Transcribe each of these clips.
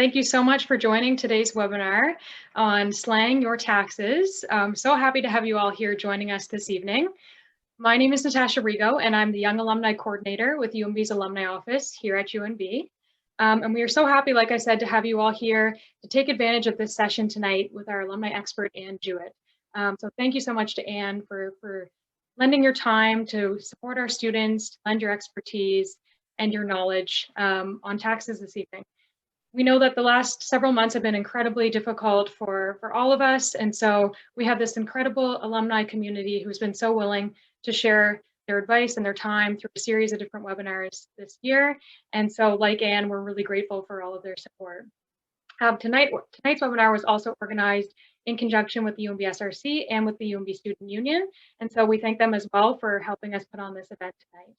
Thank you so much for joining today's webinar on slaying your taxes. I'm so happy to have you all here joining us this evening. My name is Natasha Rigo, and I'm the Young Alumni Coordinator with UNB's Alumni Office here at UNB. And we are so happy, like I said, to have you all here to take advantage of this session tonight with our alumni expert, Ann Jewett. So thank you so much to Ann for lending your time to support our students, to lend your expertise and your knowledge on taxes this evening. We know that the last several months have been incredibly difficult for all of us. And so we have this incredible alumni community who's been so willing to share their advice and their time through a series of different webinars this year. And so like Anne, we're really grateful for all of their support. Tonight's webinar was also organized in conjunction with the UNB SRC and with the UNB Student Union. And so we thank them as well for helping us put on this event tonight.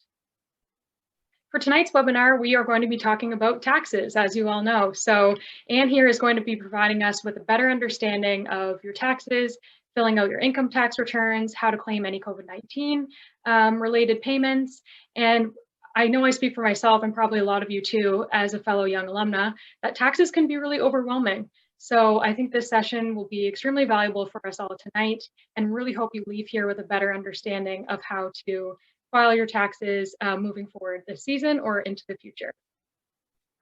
For tonight's webinar, we are going to be talking about taxes, as you all know. So Anne here is going to be providing us with a better understanding of your taxes, filling out your income tax returns, how to claim any COVID-19 related payments. And I know I speak for myself and probably a lot of you too, as a fellow young alumna, that taxes can be really overwhelming. So I think this session will be extremely valuable for us all tonight, and really hope you leave here with a better understanding of how to file your taxes moving forward this season or into the future.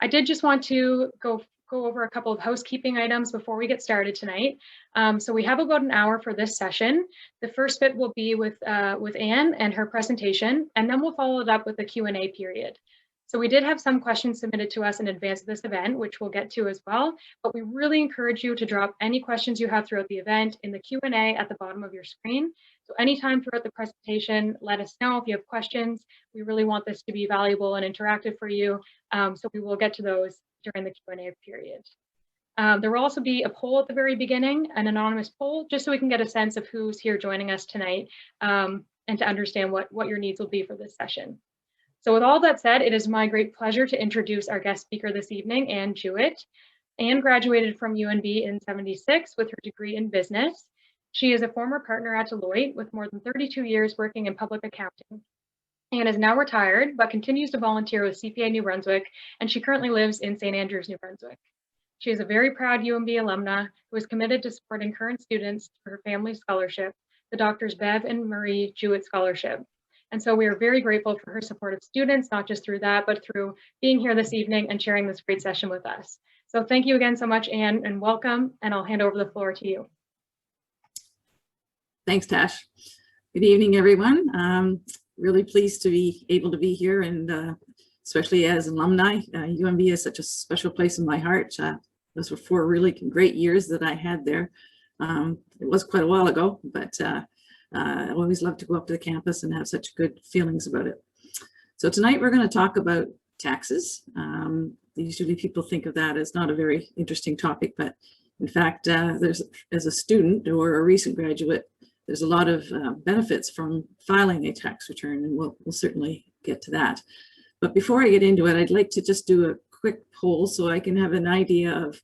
I did just want to go over a couple of housekeeping items before we get started tonight. So we have about an hour for this session. The first bit will be with Anne and her presentation, and then we'll follow it up with a Q&A period. So we did have some questions submitted to us in advance of this event, which we'll get to as well, but we really encourage you to drop any questions you have throughout the event in the Q&A at the bottom of your screen. So anytime throughout the presentation, let us know if you have questions. We really want this to be valuable and interactive for you, so we will get to those during the Q&A period. There will also be a poll at the very beginning, an anonymous poll, just so we can get a sense of who's here joining us tonight and to understand what your needs will be for this session. So with all that said, it is my great pleasure to introduce our guest speaker this evening, Ann Jewett. Ann graduated from UNB in '76 with her degree in business. She is a former partner at Deloitte with more than 32 years working in public accounting. Ann is now retired, but continues to volunteer with CPA-New Brunswick, and she currently lives in St. Andrews, New Brunswick. She is a very proud UNB alumna who is committed to supporting current students through her family's scholarship, the Doctors Bev and Marie Jewett Scholarship. And so we are very grateful for her support of students, not just through that, but through being here this evening and sharing this great session with us. So thank you again so much, Ann, and welcome, and I'll hand over the floor to you. Thanks, Tash. Good evening, everyone. Really pleased to be able to be here, and especially as alumni. UNB is such a special place in my heart. Those were 4 really great years that I had there. It was quite a while ago, but I always love to go up to the campus and have such good feelings about it. So tonight we're going to talk about taxes. Usually people think of that as not a very interesting topic, but in fact, as a student or a recent graduate, there's a lot of benefits from filing a tax return, and we'll certainly get to that. But before I get into it, I'd like to just do a quick poll so I can have an idea of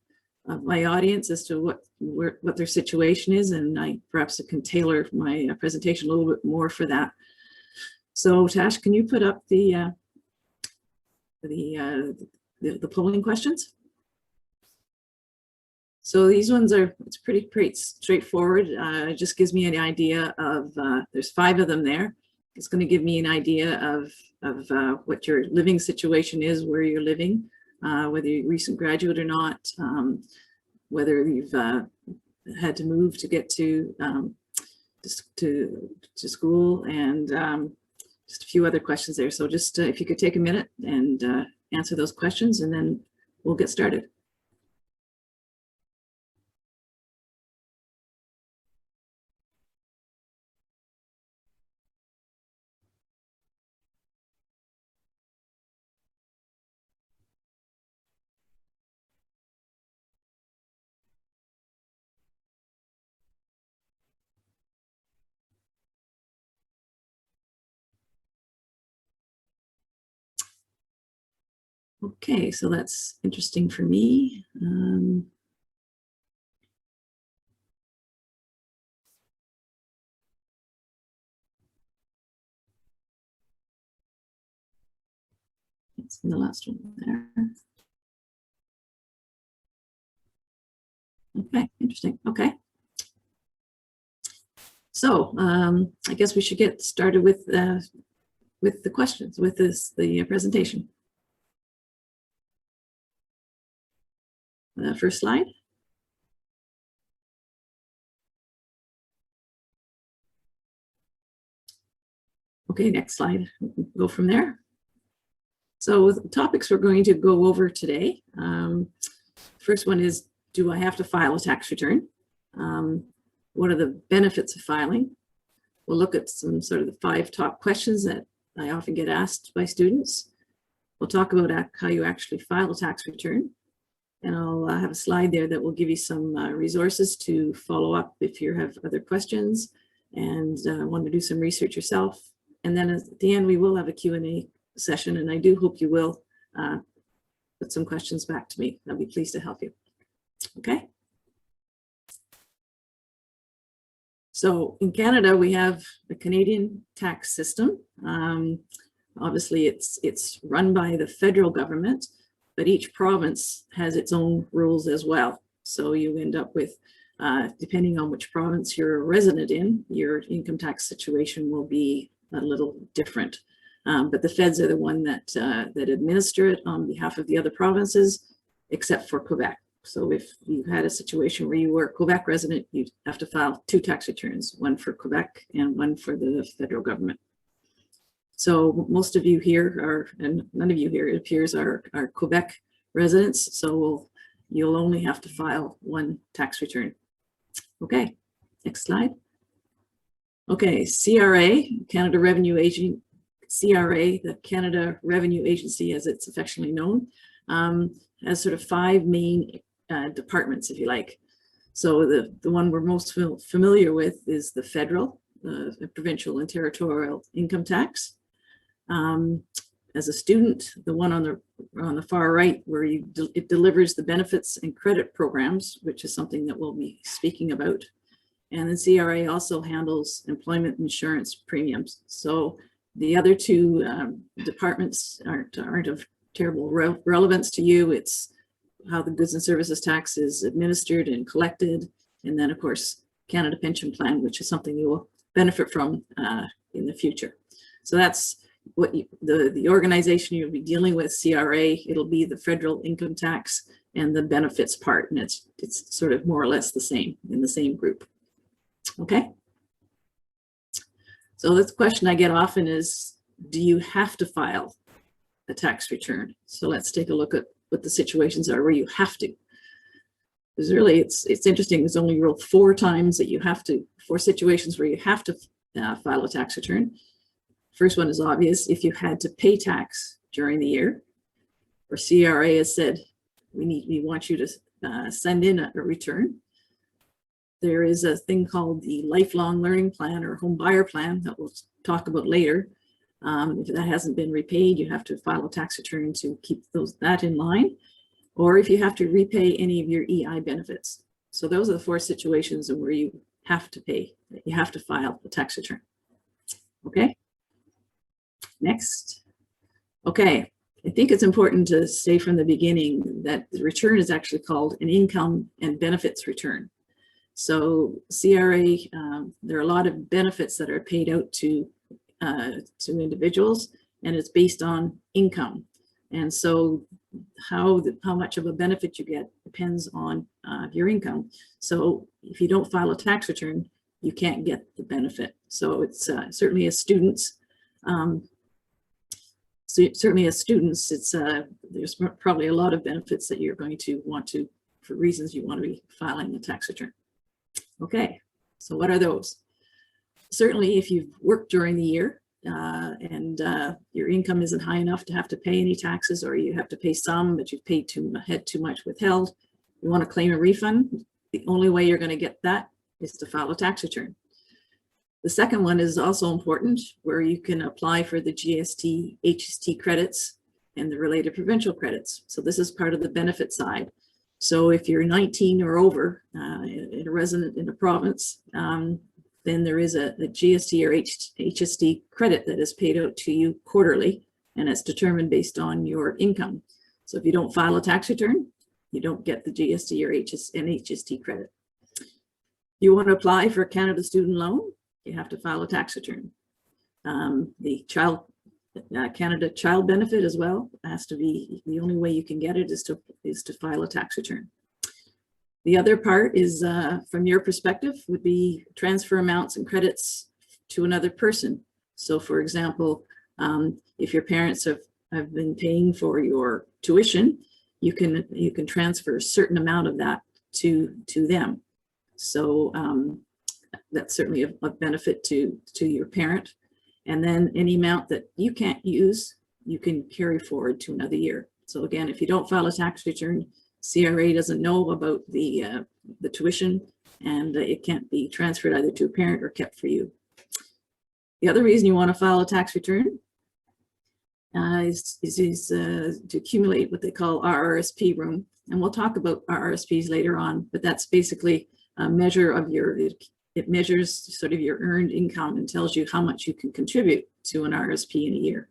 my audience as to what their situation is, and I perhaps can tailor my presentation a little bit more for that. So Tash, can you put up the polling questions? So these ones it's pretty straightforward. It just gives me an idea of, there's 5 of them there. It's going to give me an idea of what your living situation is, where you're living, whether you're a recent graduate or not, whether you've had to move to get to school, and just a few other questions there. So just if you could take a minute and answer those questions, and then we'll get started. Okay, so that's interesting for me. It's in the last one there. Okay, interesting. Okay. So I guess we should get started with the questions, with the presentation. First slide. Okay, next slide. Go from there. So the topics we're going to go over today. First one is, do I have to file a tax return? What are the benefits of filing? We'll look at some sort of the 5 top questions that I often get asked by students. We'll talk about how you actually file a tax return. And I'll have a slide there that will give you some resources to follow up if you have other questions and want to do some research yourself. And then at the end, we will have a Q&A session, and I do hope you will put some questions back to me. I'll be pleased to help you. Okay. So in Canada, we have the Canadian tax system. Obviously, it's run by the federal government, but each province has its own rules as well. So you end up with, depending on which province you're a resident in, your income tax situation will be a little different. But the feds are the one that administer it on behalf of the other provinces, except for Quebec. So if you had a situation where you were a Quebec resident, you'd have to file 2 tax returns, one for Quebec and one for the federal government. So most of you here are, and none of you here, it appears, are Quebec residents. So you'll only have to file 1 tax return. Okay, next slide. Okay, CRA, Canada Revenue Agency, CRA, the Canada Revenue Agency, as it's affectionately known, has sort of 5 main departments, if you like. So the one we're most familiar with is the federal, the provincial and territorial income tax. As a student, the one on the far right, where it delivers the benefits and credit programs, which is something that we'll be speaking about. And the CRA also handles employment insurance premiums. So the other 2 departments aren't of terrible relevance to you. It's how the goods and services tax is administered and collected. And then, of course, Canada Pension Plan, which is something you will benefit from in the future. So that's what the organization you'll be dealing with, CRA. It'll be the federal income tax and the benefits part. And it's sort of more or less the same, in the same group. Okay. So this question I get often is, do you have to file a tax return? So let's take a look at what the situations are where you have to. Because really, it's interesting. There's only 4 times that you have to, 4 situations where you have to file a tax return. First one is obvious: if you had to pay tax during the year, or CRA has said, we want you to send in a return. There is a thing called the lifelong learning plan or home buyer plan that we'll talk about later. If that hasn't been repaid, you have to file a tax return to keep that in line, or if you have to repay any of your EI benefits. So those are the 4 situations where you have to pay, you have to file a tax return. Okay, next. Okay, I think it's important to say from the beginning that the return is actually called an income and benefits return. So CRA, there are a lot of benefits that are paid out to individuals, and it's based on income. And so how much of a benefit you get depends on your income. So if you don't file a tax return, you can't get the benefit. So it's certainly as students, it's there's probably a lot of benefits that you're going to want to, for reasons you want to be filing a tax return. Okay, so what are those? Certainly, if you've worked during the year and your income isn't high enough to have to pay any taxes, or you have to pay some, but you've had too much withheld, you want to claim a refund, the only way you're going to get that is to file a tax return. The second one is also important, where you can apply for the GST, HST credits and the related provincial credits. So this is part of the benefit side. So if you're 19 or over, a resident in a province, then there is a GST or HST credit that is paid out to you quarterly, and it's determined based on your income. So if you don't file a tax return, you don't get the GST or HST credit. You want to apply for a Canada student loan, you have to file a tax return. The Canada child benefit as well has to be, the only way you can get it is to file a tax return. The other part is, from your perspective, would be transfer amounts and credits to another person. So for example, if your parents have been paying for your tuition, you can transfer a certain amount of that to them. So that's certainly a benefit to your parent. And then any amount that you can't use, you can carry forward to another year. So again, if you don't file a tax return, CRA doesn't know about the tuition, and it can't be transferred either to a parent or kept for you. The other reason you want to file a tax return is to accumulate what they call RRSP room. And we'll talk about RRSPs later on, but that's basically a measure of it measures sort of your earned income and tells you how much you can contribute to an RRSP in a year.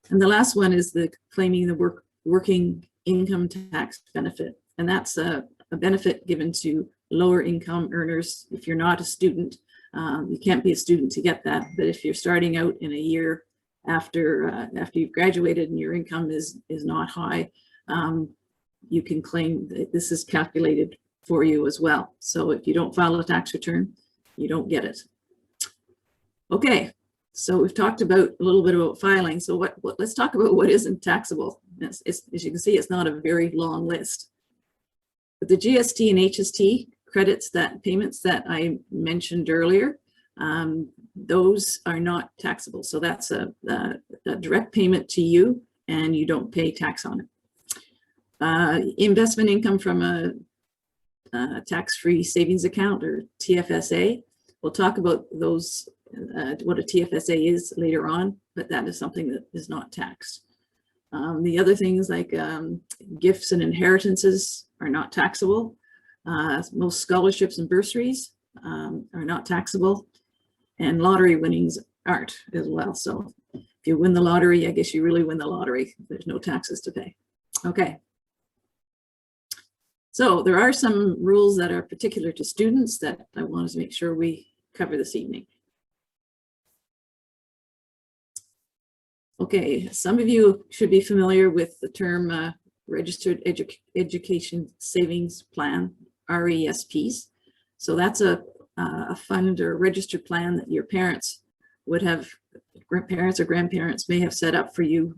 And the last one is claiming the working income tax benefit. And that's a benefit given to lower income earners. If you're not a student, you can't be a student to get that. But if you're starting out in a year after you've graduated and your income is not high, you can claim that this is calculated for you as well. So if you don't file a tax return, you don't get it. Okay, so we've talked about a little bit about filing. So let's talk about what isn't taxable. As you can see, it's not a very long list. But the GST and HST credits, that payments that I mentioned earlier, those are not taxable. So that's a direct payment to you, and you don't pay tax on it. Investment income from a tax-free savings account, or TFSA. We'll talk about those, what a TFSA is later on, but that is something that is not taxed. The other things like gifts and inheritances are not taxable. Most scholarships and bursaries are not taxable, and lottery winnings aren't as well. So if you win the lottery, I guess you really win the lottery. There's no taxes to pay. Okay. So there are some rules that are particular to students that I wanted to make sure we cover this evening. Okay, some of you should be familiar with the term Registered Education Savings Plan, RESPs. So that's a fund or registered plan that your parents would have, parents or grandparents may have set up for you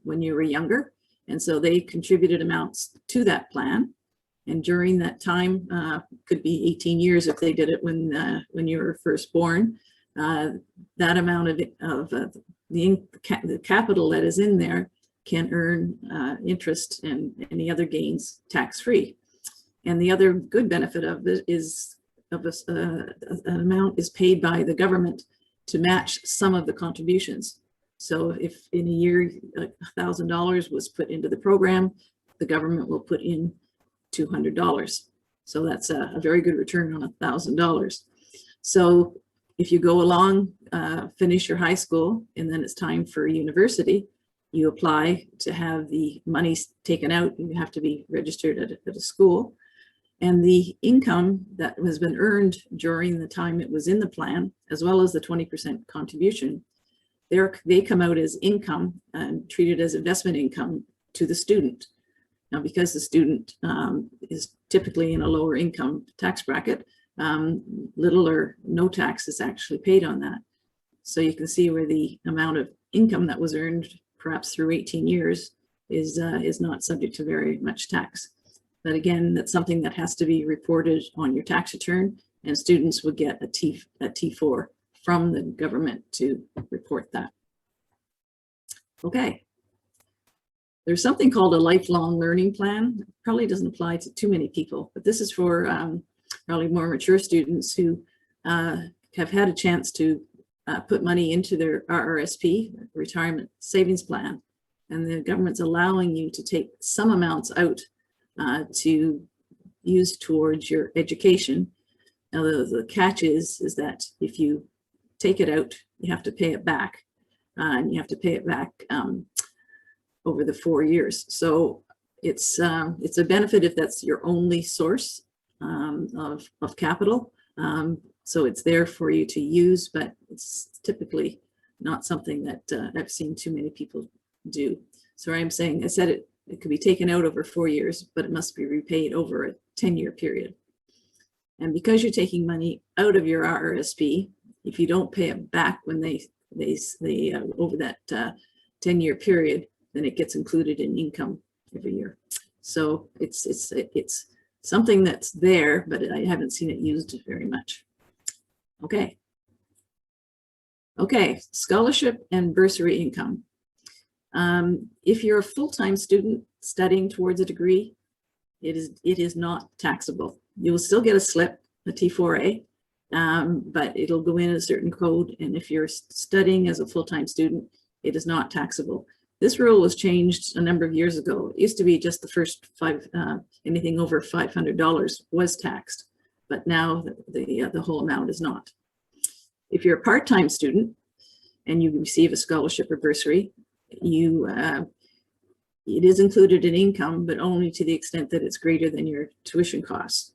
when you were younger. And so they contributed amounts to that plan. And during that time, could be 18 years if they did it when you were first born, that amount of the capital that is in there can earn interest and any other gains tax-free. And the other good benefit of it is an amount is paid by the government to match some of the contributions. So if in a year $1,000 was put into the program, the government will put in $200. So that's a very good return on $1,000. So if you go along, finish your high school, and then it's time for university, you apply to have the money taken out. You have to be registered at a school. And the income that has been earned during the time it was in the plan, as well as the 20% contribution, they come out as income and treated as investment income to the student. Now, because the student is typically in a lower income tax bracket, little or no tax is actually paid on that. So you can see where the amount of income that was earned, perhaps through 18 years, is not subject to very much tax. But again, that's something that has to be reported on your tax return, and students would get a T4 from the government to report that. Okay. There's something called a lifelong learning plan. It probably doesn't apply to too many people, but this is for probably more mature students who have had a chance to put money into their RRSP, retirement savings plan, and the government's allowing you to take some amounts out to use towards your education. Now the catch is that if you take it out, you have to pay it back, and you have to pay it back over the 4 years. So It's a benefit if that's your only source of capital. So it's there for you to use, but it's typically not something that I've seen too many people do. So I'm saying, I said it could be taken out over 4 years, but it must be repaid over a 10-year period. And because you're taking money out of your RRSP, if you don't pay it back when they over that 10-year period, then it gets included in income every year. So it's something that's there, but I haven't seen it used very much. Okay. Okay, scholarship and bursary income. If you're a full-time student studying towards a degree, it is not taxable. You will still get a slip, a T4A, but it'll go in a certain code. And if you're studying as a full-time student, it is not taxable. This rule was changed a number of years ago. It used to be just the first anything over $500 was taxed, but now the whole amount is not. If you're a part-time student and you receive a scholarship or bursary, it is included in income, but only to the extent that it's greater than your tuition costs.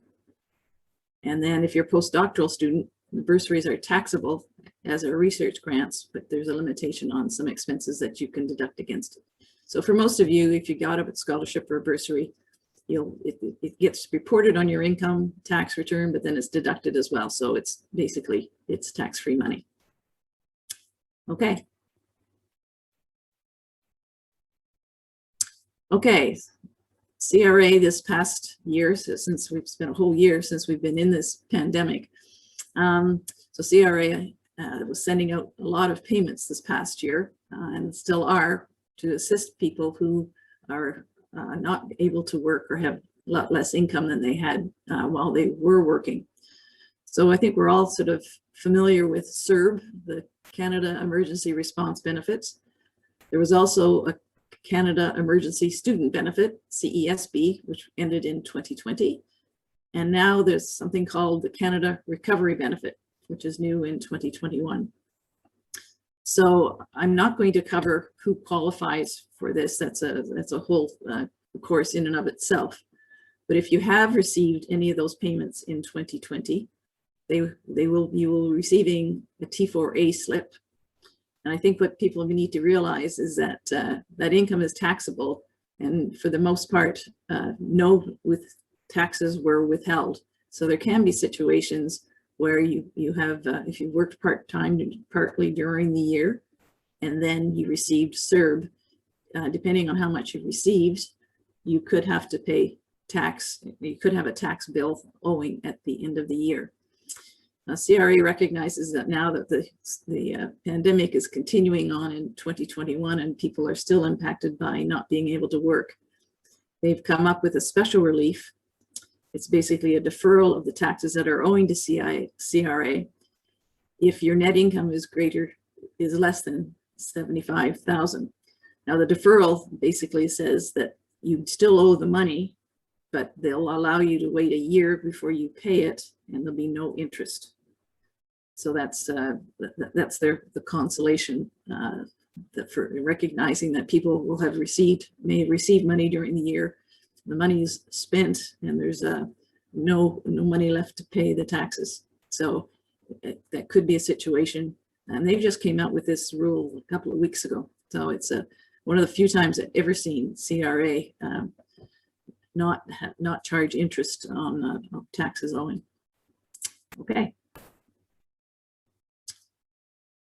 And then if you're a postdoctoral student, the bursaries are taxable as are research grants, but there's a limitation on some expenses that you can deduct against it. So for most of you, if you got a scholarship or a bursary, it gets reported on your income tax return, but then it's deducted as well. So it's basically, it's tax-free money. Okay. Okay, CRA this past year, since we've spent a whole year since we've been in this pandemic. So CRA was sending out a lot of payments this past year and still are to assist people who are not able to work or have a lot less income than they had while they were working. So I think we're all sort of familiar with CERB, the Canada Emergency Response Benefits. There was also a Canada Emergency Student Benefit, CESB, which ended in 2020. And now there's something called the Canada Recovery Benefit, which is new in 2021. So I'm not going to cover who qualifies for this. That's a whole course in and of itself. But if you have received any of those payments in 2020, you will be receiving a T4A slip. And I think what people need to realize is that that income is taxable, and for the most part, no taxes were withheld. So there can be situations where you have, if you worked part-time, partly during the year, and then you received CERB, depending on how much you received, you could have to pay tax. You could have a tax bill owing at the end of the year. CRA recognizes that now that the pandemic is continuing on in 2021 and people are still impacted by not being able to work, they've come up with a special relief. It's basically a deferral of the taxes that are owing to CRA if your net income is less than $75,000. Now the deferral basically says that you still owe the money, but they'll allow you to wait a year before you pay it, and there'll be no interest. So that's the consolation that for recognizing that people will have may have received money during the year. The money is spent, and there's no money left to pay the taxes. So that could be a situation, and they just came out with this rule a couple of weeks ago. So it's one of the few times I've ever seen CRA not charge interest on taxes owing. Okay.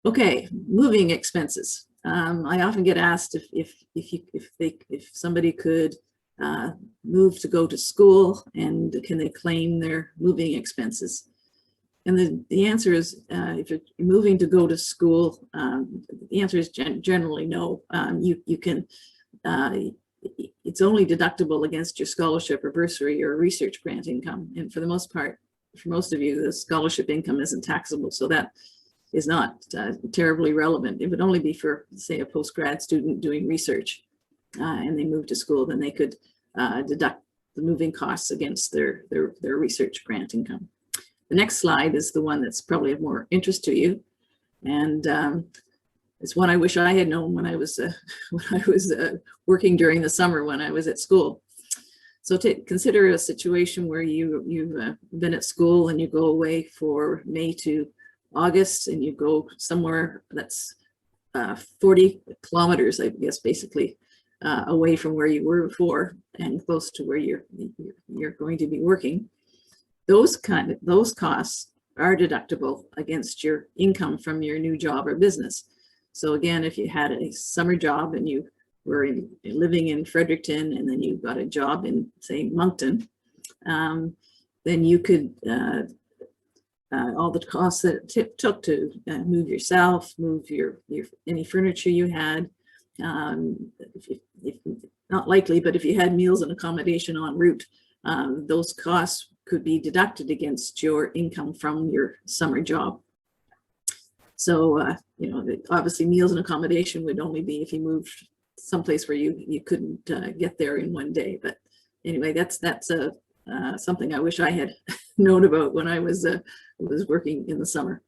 Okay, moving expenses. I often get asked if somebody could move to go to school, and can they claim their moving expenses? And the answer is, if you're moving to go to school, the answer is generally no. You can. It's only deductible against your scholarship or bursary or research grant income, and for the most part, for most of you, the scholarship income isn't taxable, so that is not terribly relevant. It would only be for, say, a post-grad student doing research and they move to school, then they could deduct the moving costs against their research grant income. The next slide is the one that's probably of more interest to you, and it's one I wish I had known when I was working during the summer when I was at school. So to consider a situation where you've been at school and you go away for May to August, and you go somewhere that's 40 kilometers, I guess, basically, away from where you were before and close to where you're going to be working. Those costs are deductible against your income from your new job or business. So again, if you had a summer job and you were living in Fredericton, and then you got a job in, say, Moncton, then you could, all the costs that it took to move yourself, move your any furniture you had, if not likely, but if you had meals and accommodation en route, those costs could be deducted against your income from your summer job. So, obviously meals and accommodation would only be if you moved someplace where you couldn't get there in one day. But anyway, that's something I wish I had known about when I was working in the summer.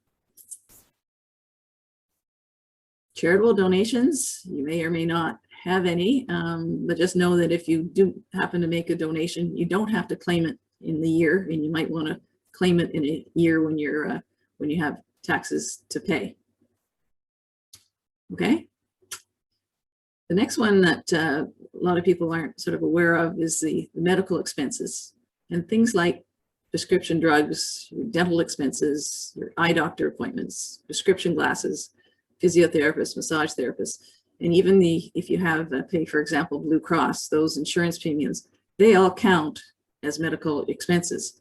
Charitable donations, you may or may not have any, but just know that if you do happen to make a donation, you don't have to claim it in the year, and you might want to claim it in a year when you have taxes to pay. Okay. The next one that a lot of people aren't sort of aware of is the medical expenses, and things like prescription drugs, your dental expenses, your eye doctor appointments, prescription glasses, physiotherapist, massage therapist, and even if you have pay, for example, Blue Cross, those insurance premiums, they all count as medical expenses.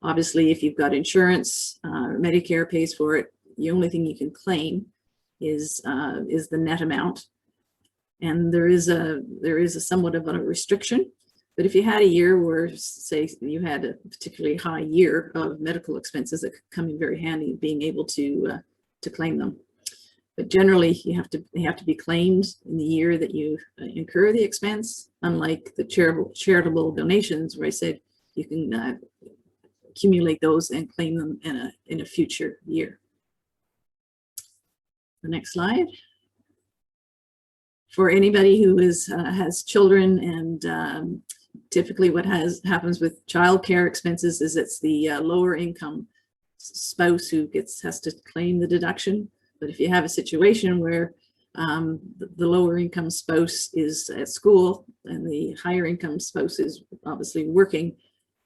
Obviously, if you've got insurance, Medicare pays for it, the only thing you can claim is the net amount. And there is a somewhat of a restriction. But if you had a year where, say, you had a particularly high year of medical expenses, that could come in very handy, being able to claim them. But generally, they have to be claimed in the year that you incur the expense. Unlike the charitable donations, where I said you can accumulate those and claim them in a future year. The next slide. For anybody who has children, and typically what happens with childcare expenses is it's the lower income spouse who has to claim the deduction. But if you have a situation where the lower income spouse is at school and the higher income spouse is obviously working,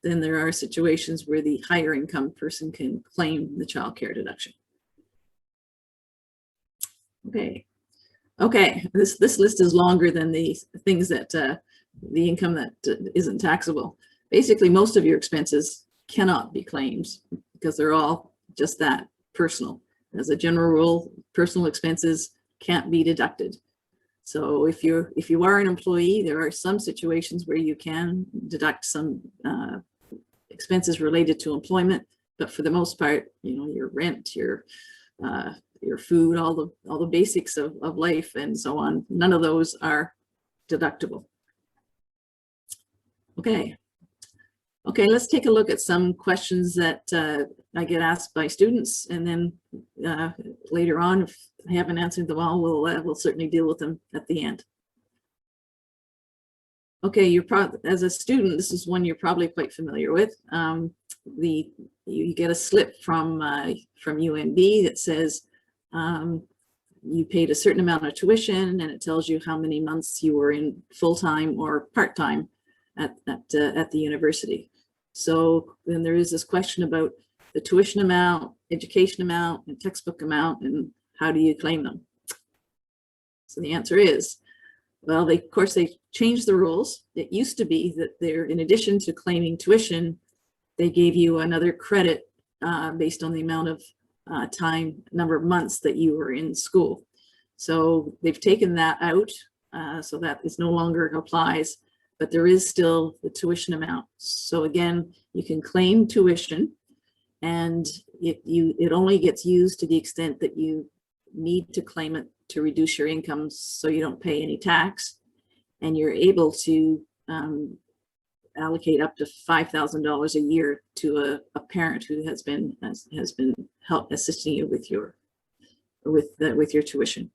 then there are situations where the higher income person can claim the childcare deduction. Okay, this list is longer than the things that the income that isn't taxable. Basically, most of your expenses cannot be claimed because they're all just that, personal. As a general rule, personal expenses can't be deducted. So if you are an employee, there are some situations where you can deduct some expenses related to employment, but for the most part, your rent, your food, all the basics of life and so on, none of those are deductible. Okay, let's take a look at some questions that I get asked by students, and then later on, if I haven't answered them all, we'll certainly deal with them at the end. Okay, as a student, this is one you're probably quite familiar with. You get a slip from UNB that says you paid a certain amount of tuition, and it tells you how many months you were in full-time or part-time at the university. So then there is this question about the tuition amount, education amount, and textbook amount, and how do you claim them? So the answer is, well, of course they changed the rules. It used to be that in addition to claiming tuition, they gave you another credit based on the amount of number of months that you were in school. So they've taken that out, so that is no longer applies, but there is still the tuition amount. So again, you can claim tuition, and it only gets used to the extent that you need to claim it to reduce your income so you don't pay any tax, and you're able to allocate up to $5,000 a year to a parent who has been assisting you with your tuition.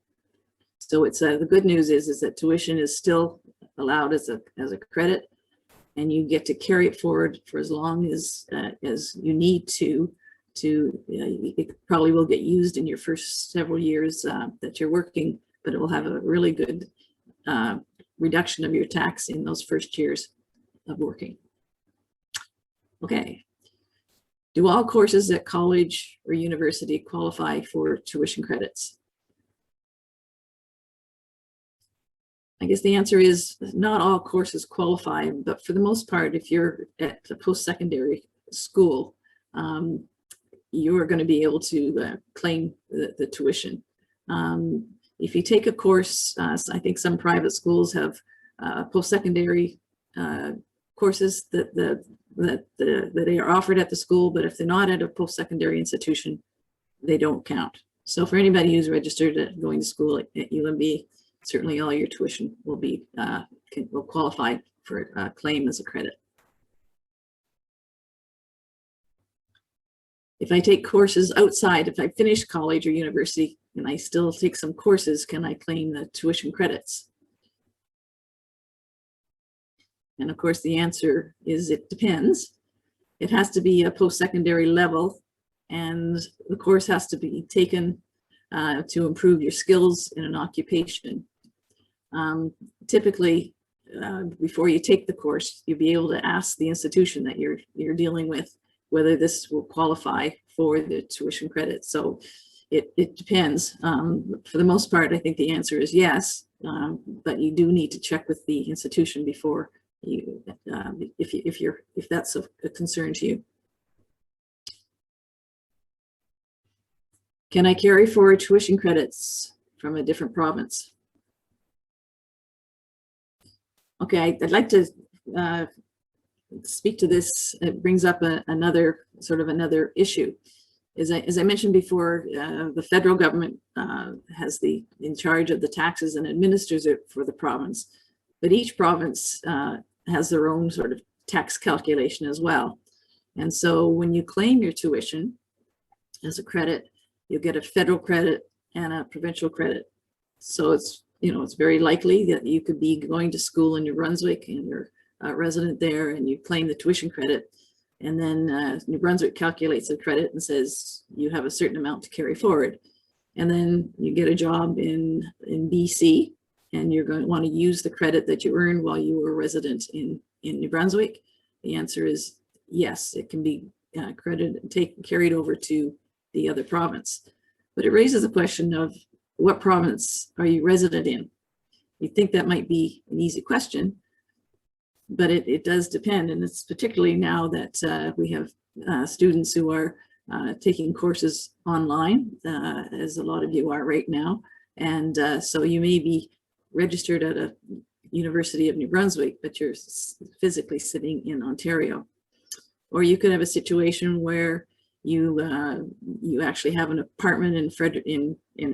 So it's the good news is that tuition is still allowed as a credit, and you get to carry it forward for as long as you need to. It probably will get used in your first several years that you're working, but it will have a really good reduction of your tax in those first years of working. Okay. Do all courses at college or university qualify for tuition credits? I guess the answer is not all courses qualify, but for the most part, if you're at a post-secondary school, you're going to be able to claim the tuition. If you take a course, I think some private schools have post-secondary courses that they are offered at the school, but if they're not at a post-secondary institution, they don't count. So for anybody who's registered at going to school at UNB, certainly all your tuition will be will qualify for a claim as a credit. If I take courses outside, if I finish college or university and I still take some courses, can I claim the tuition credits? And of course, the answer is it depends. It has to be a post-secondary level, and the course has to be taken to improve your skills in an occupation. Typically, before you take the course, you'll be able to ask the institution that you're dealing with whether this will qualify for the tuition credit. So it depends. For the most part, I think the answer is yes, but you do need to check with the institution before you, if that's a concern to you. Can I carry forward tuition credits from a different province? Okay, I'd like to speak to this. It brings up another issue. As I mentioned before, the federal government has in charge of the taxes and administers it for the province, but each province has their own sort of tax calculation as well. And so when you claim your tuition as a credit, you'll get a federal credit and a provincial credit. So it's very likely that you could be going to school in New Brunswick and you're a resident there and you claim the tuition credit, and then New Brunswick calculates the credit and says you have a certain amount to carry forward. And then you get a job in BC and you're going to want to use the credit that you earned while you were a resident in New Brunswick. The answer is yes, it can be carried over to the other province. But it raises the question of what province are you resident in? You'd think that might be an easy question, but it does depend. And it's particularly now that we have students who are taking courses online, as a lot of you are right now. And so you may be registered at a University of New Brunswick, but you're physically sitting in Ontario. Or you could have a situation where you actually have an apartment in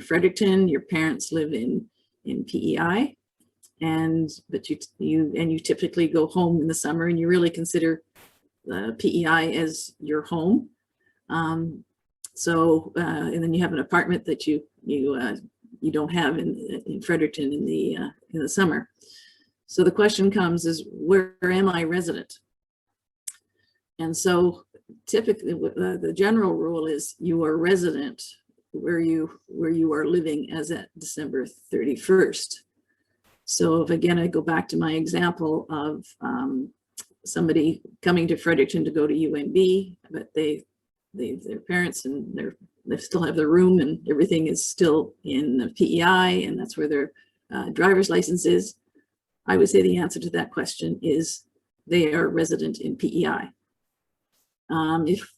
Fredericton. Your parents live in PEI, but you typically go home in the summer, and you really consider PEI as your home. And then you have an apartment that you don't have in Fredericton in the summer. So the question comes is, where am I resident? And so typically the general rule is you are resident where you are living as at December 31st. So if again I go back to my example of somebody coming to Fredericton to go to UNB, but their parents and they still have their room and everything is still in the PEI, and that's where their driver's license is, I would say the answer to that question is they are resident in PEI.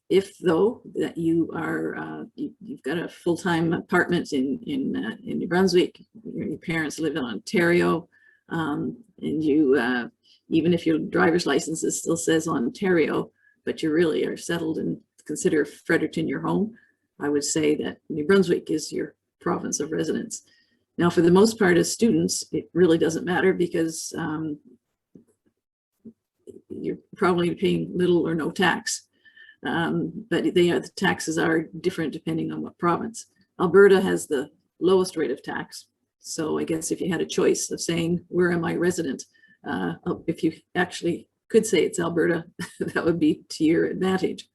If though that you are you've got a full-time apartment in New Brunswick, your parents live in Ontario, and you even if your driver's license still says Ontario, but you really are settled and consider Fredericton your home, I would say that New Brunswick is your province of residence. Now, for the most part as students, it really doesn't matter because you're probably paying little or no tax. But the taxes are different depending on what province. Alberta has the lowest rate of tax. So I guess if you had a choice of saying, where am I resident? If you actually could say it's Alberta, that would be to your advantage.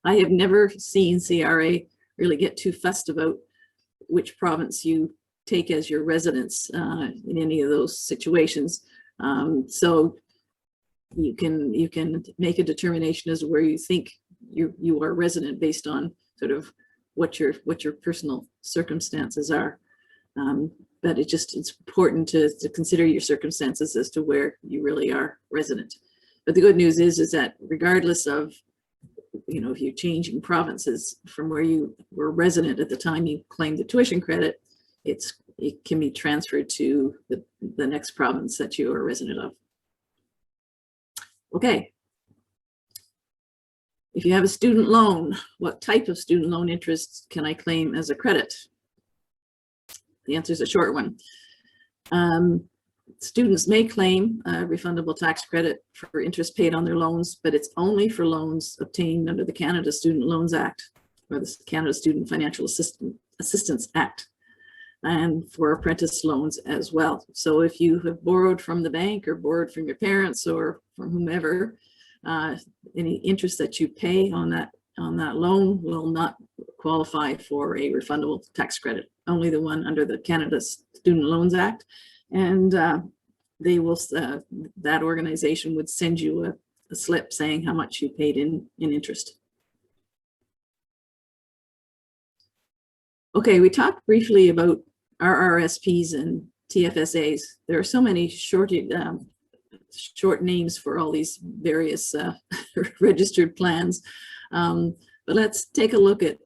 I have never seen CRA really get too fussed about which province you take as your residence in any of those situations. So you can make a determination as to where you think you are resident based on sort of what your personal circumstances are. But it's important to consider your circumstances as to where you really are resident. But the good news is that regardless of, if you're changing provinces from where you were resident at the time you claimed the tuition credit, it can be transferred to the next province that you are a resident of. Okay. If you have a student loan, what type of student loan interest can I claim as a credit? The answer is a short one. Students may claim a refundable tax credit for interest paid on their loans, but it's only for loans obtained under the Canada Student Loans Act or the Canada Student Financial Assistance Act, and for apprentice loans as well. So if you have borrowed from the bank or borrowed from your parents or from whomever, any interest that you pay on that loan will not qualify for a refundable tax credit, only the one under the Canada Student Loans Act. And they will, that organization would send you a slip saying how much you paid in interest. Okay, we talked briefly about RRSPs and TFSAs. There are so many short names for all these various registered plans. But let's take a look at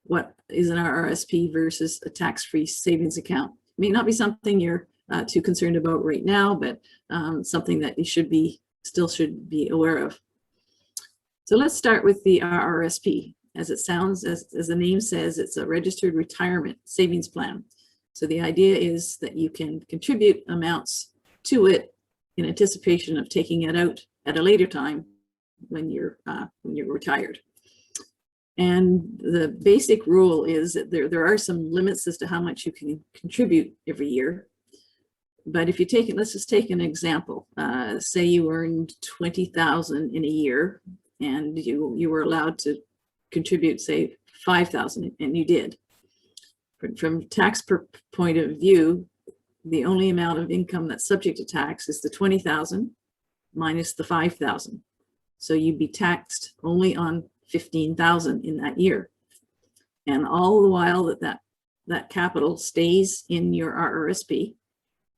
what is an RRSP versus a tax-free savings account. It may not be something you're too concerned about right now, but something that you still should be aware of. So let's start with the RRSP. As it sounds, as the name says, it's a registered retirement savings plan. So the idea is that you can contribute amounts to it in anticipation of taking it out at a later time when you're retired. And the basic rule is that there are some limits as to how much you can contribute every year. But if you take it, let's just take an example. Say you earned $20,000 in a year, and you were allowed to contribute, say, $5,000, and you did. From a tax point of view, the only amount of income that's subject to tax is the $20,000 minus the $5,000. So you'd be taxed only on $15,000 in that year. And all the while that capital stays in your RRSP,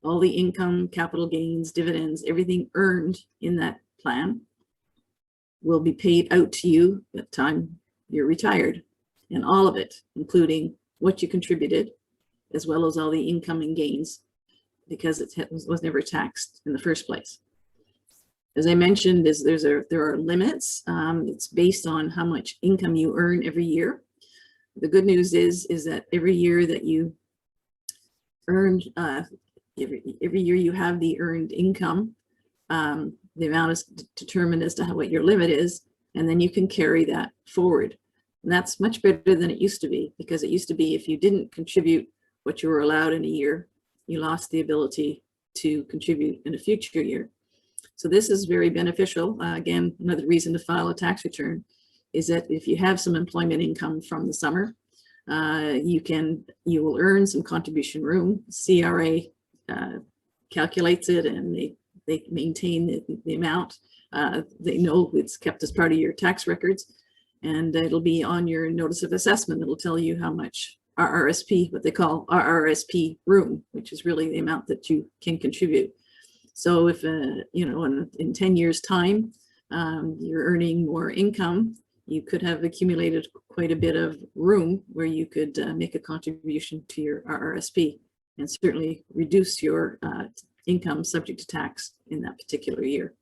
all the income, capital gains, dividends, everything earned in that plan will be paid out to you at the time you're retired. And all of it, including what you contributed, as well as all the income and gains, because it was never taxed in the first place. As I mentioned, there are limits. It's based on how much income you earn every year. The good news is that every year that you earned, every year you have the earned income, the amount is determined as to what your limit is, and then you can carry that forward. And that's much better than it used to be, because it used to be if you didn't contribute what you were allowed in a year, you lost the ability to contribute in a future year. So this is very beneficial. Again, another reason to file a tax return is that if you have some employment income from the summer, you will earn some contribution room. CRA calculates it, and they maintain the amount. They know it's kept as part of your tax records, and it'll be on your notice of assessment. It'll tell you how much RRSP, what they call RRSP room, which is really the amount that you can contribute. So if, in 10 years time, you're earning more income, you could have accumulated quite a bit of room where you could make a contribution to your RRSP and certainly reduce your income subject to tax in that particular year.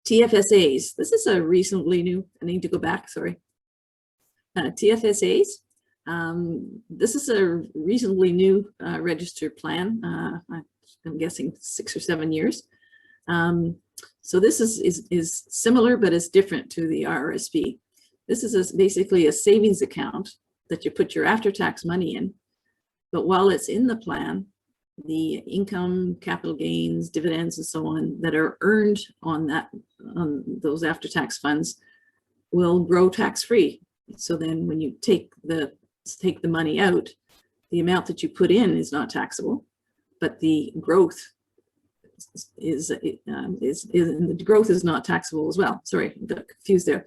TFSAs, this is a reasonably new, I need to go back, sorry. TFSAs, this is a reasonably new registered plan. I'm guessing 6 or 7 years. So this is similar, but it's different to the RRSP. This is basically a savings account that you put your after-tax money in, but while it's in the plan, the income, capital gains, dividends, and so on that are earned on those after-tax funds will grow tax-free. So then when you take the money out, the amount that you put in is not taxable, but the growth is not taxable as well. Sorry, I got confused there.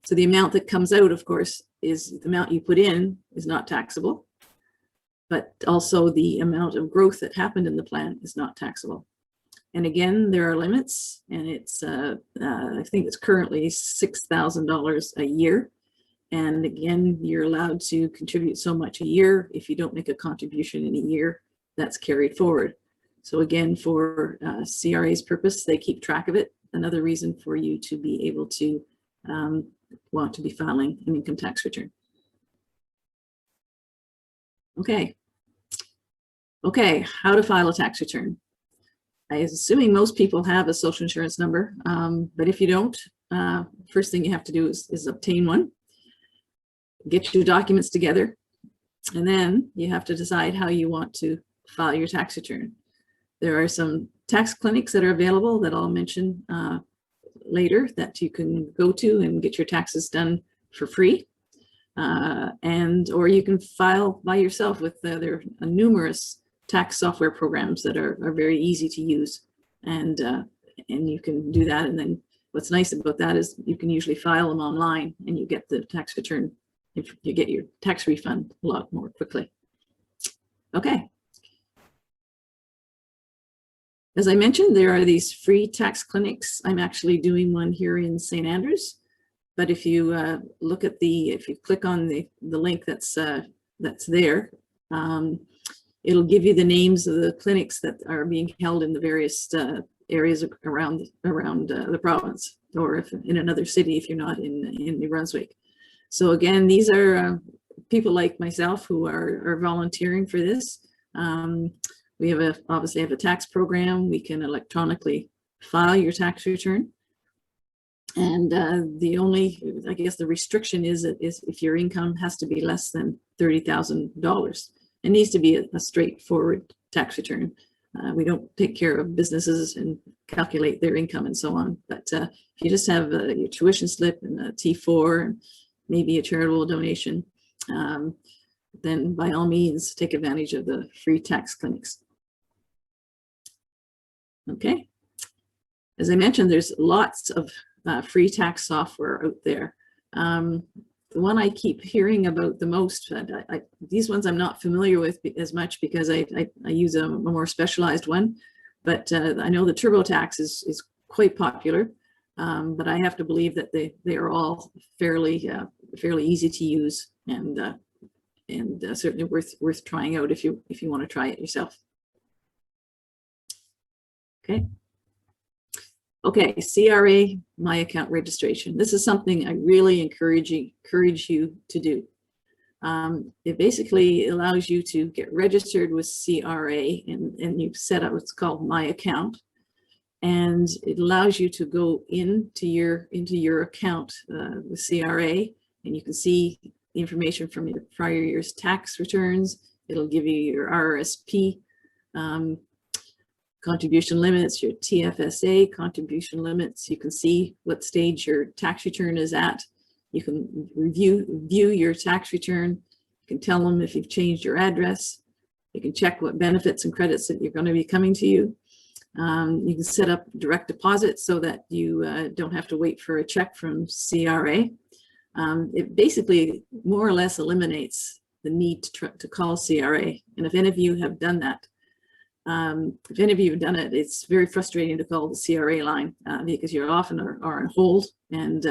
So the amount that comes out, of course, is the amount you put in is not taxable, but also the amount of growth that happened in the plan is not taxable. And again, there are limits, and it's I think it's currently $6,000 a year. And again, you're allowed to contribute so much a year. If you don't make a contribution in a year, that's carried forward. So again, for CRA's purpose, they keep track of it. Another reason for you to be able to want to be filing an income tax return. Okay, how to file a tax return. I'm assuming most people have a social insurance number, but if you don't, first thing you have to do is obtain one, get your documents together, and then you have to decide how you want to file your tax return. There are some tax clinics that are available that I'll mention later that you can go to and get your taxes done for free. Or you can file by yourself with there are numerous tax software programs that are very easy to use, and you can do that. And then what's nice about that is you can usually file them online, and you get the tax return, if you get your tax refund a lot more quickly. Okay. As I mentioned, there are these free tax clinics. I'm actually doing one here in St. Andrews. But if you look at if you click on the link that's there, it'll give you the names of the clinics that are being held in the various areas around the province, or if in another city if you're not in New Brunswick. So again, these are people like myself who are volunteering for this. We obviously have a tax program. We can electronically file your tax return. And the only, I guess, the restriction is if your income has to be less than $30,000. It needs to be a straightforward tax return. We don't take care of businesses and calculate their income and so on. But if you just have your tuition slip and a T4 and maybe a charitable donation, then by all means, take advantage of the free tax clinics. Okay. As I mentioned, there's lots of free tax software out there. The one I keep hearing about the most, these ones I'm not familiar with as much because I use a more specialized one, but I know the TurboTax is quite popular, but I have to believe that they are all fairly easy to use and certainly worth trying out if you want to try it yourself. Okay, CRA My Account registration. This is something I really encourage you to do. It basically allows you to get registered with CRA, and you set up what's called My Account, and it allows you to go into your account with CRA, and you can see the information from your prior year's tax returns. It'll give you your RRSP contribution limits, your TFSA contribution limits. You can see what stage your tax return is at. You can view your tax return. You can tell them if you've changed your address. You can check what benefits and credits that you're going to be coming to you. You can set up direct deposit so that you don't have to wait for a check from CRA. It basically more or less eliminates the need to call CRA. And if any of you have done that, it's very frustrating to call the CRA line because you often are on hold, and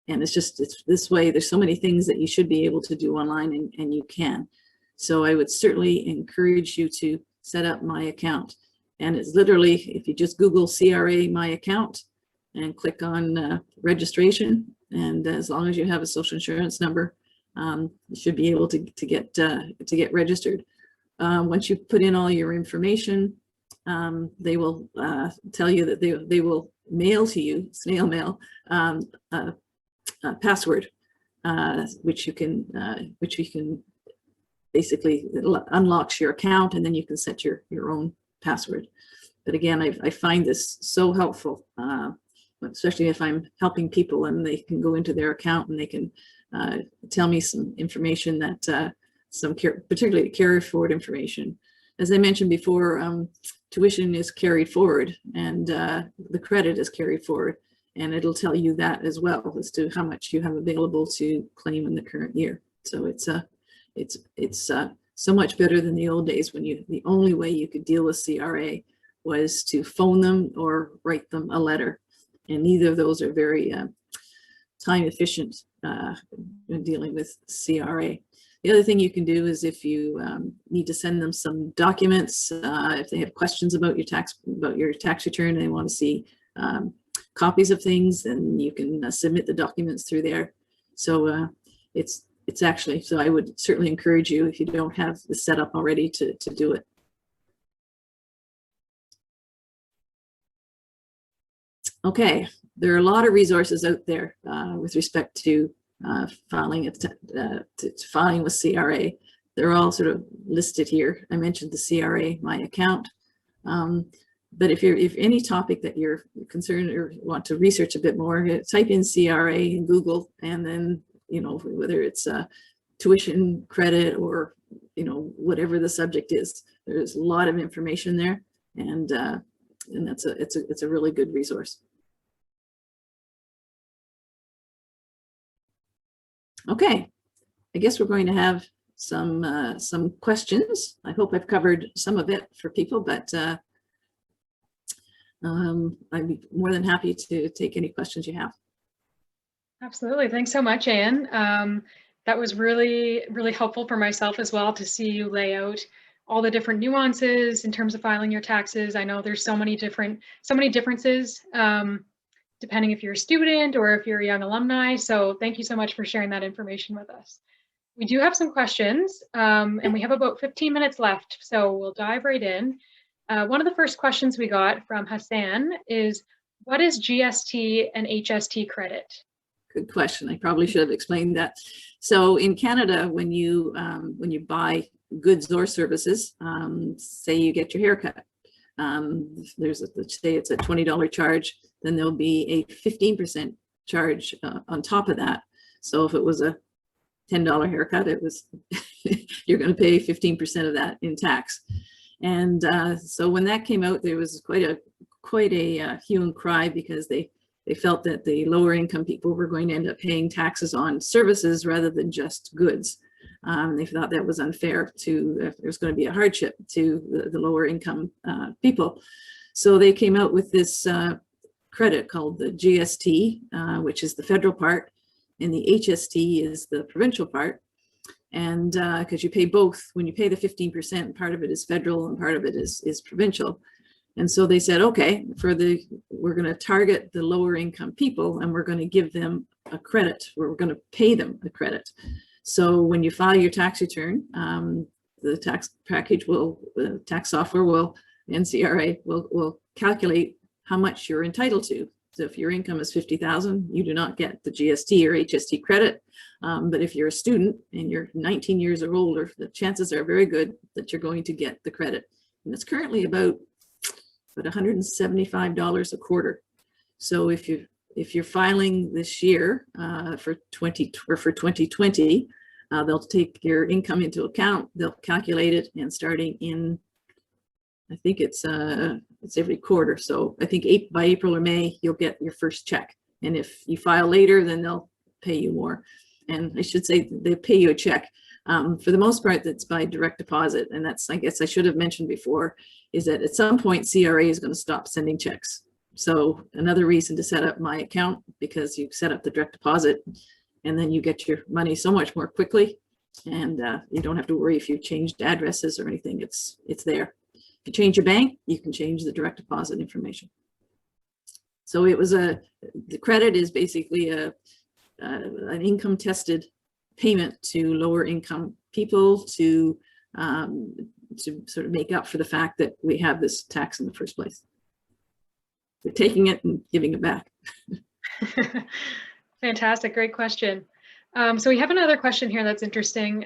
it's this way. There's so many things that you should be able to do online, and you can. So I would certainly encourage you to set up My Account, and it's literally, if you just Google CRA My Account and click on registration, and as long as you have a social insurance number, you should be able to get registered. Once you put in all your information, they will tell you that they will mail to you, snail mail, a password, which you can basically it unlocks your account, and then you can set your own password. But again, I find this so helpful, especially if I'm helping people and they can go into their account and they can tell me some information that particularly carry forward information. As I mentioned before, tuition is carried forward, and the credit is carried forward, and it'll tell you that as well as to how much you have available to claim in the current year. So it's so much better than the old days when the only way you could deal with CRA was to phone them or write them a letter, and neither of those are very time efficient when dealing with CRA. The other thing you can do is if you need to send them some documents, if they have questions about your tax return, and they want to see copies of things, then you can submit the documents through there. So it's actually, so I would certainly encourage you, if you don't have the setup already, to do it. Okay, there are a lot of resources out there with respect to filing with CRA. They're all sort of listed here. I mentioned the CRA My Account, but if any topic that you're concerned or want to research a bit more, type in CRA in Google, and then whether it's tuition credit or whatever the subject is, there's a lot of information there, and it's a really good resource. Okay, I guess we're going to have some questions. I hope I've covered some of it for people, but I'd be more than happy to take any questions you have. Absolutely. Thanks so much, Anne. That was really, really helpful for myself as well to see you lay out all the different nuances in terms of filing your taxes. I know there's so many differences depending if you're a student or if you're a young alumni. So thank you so much for sharing that information with us. We do have some questions, and we have about 15 minutes left, so we'll dive right in. One of the first questions we got from Hassan is, what is GST and HST credit? Good question. I probably should have explained that. So in Canada, when you buy goods or services, say you get your haircut, let's say it's a $20 charge, then there'll be a 15% charge on top of that. So if it was a $10 haircut, you're going to pay 15% of that in tax. And so when that came out, there was quite a hue and cry, because they felt that the lower income people were going to end up paying taxes on services rather than just goods. They thought that was unfair there's going to be a hardship to the lower income people. So they came out with this credit called the GST, which is the federal part, and the HST is the provincial part. And because you pay both, when you pay the 15%, part of it is federal and part of it is provincial. And so they said, okay, we're going to target the lower income people, and we're going to give them a credit, or we're going to pay them a credit. So when you file your tax return, the tax package the tax software and CRA will calculate how much you're entitled to. So if your income is $50,000, you do not get the GST or HST credit. But if you're a student and you're 19 years or older, the chances are very good that you're going to get the credit. And it's currently about $175 a quarter. So if you're filing this year for 2020, they'll take your income into account. They'll calculate it, and starting in, I think it's every quarter. So I think by April or May, you'll get your first check. And if you file later, then they'll pay you more. And I should say they pay you a check. For the most part, that's by direct deposit. And that's, I guess I should have mentioned before, is that at some point CRA is going to stop sending checks. So another reason to set up My Account, because you set up the direct deposit and then you get your money so much more quickly, and you don't have to worry if you've changed addresses or anything. It's there. If you change your bank, you can change the direct deposit information. So the credit is basically an income tested payment to lower income people to sort of make up for the fact that we have this tax in the first place. We're taking it and giving it back. Fantastic, great question. So we have another question here that's interesting.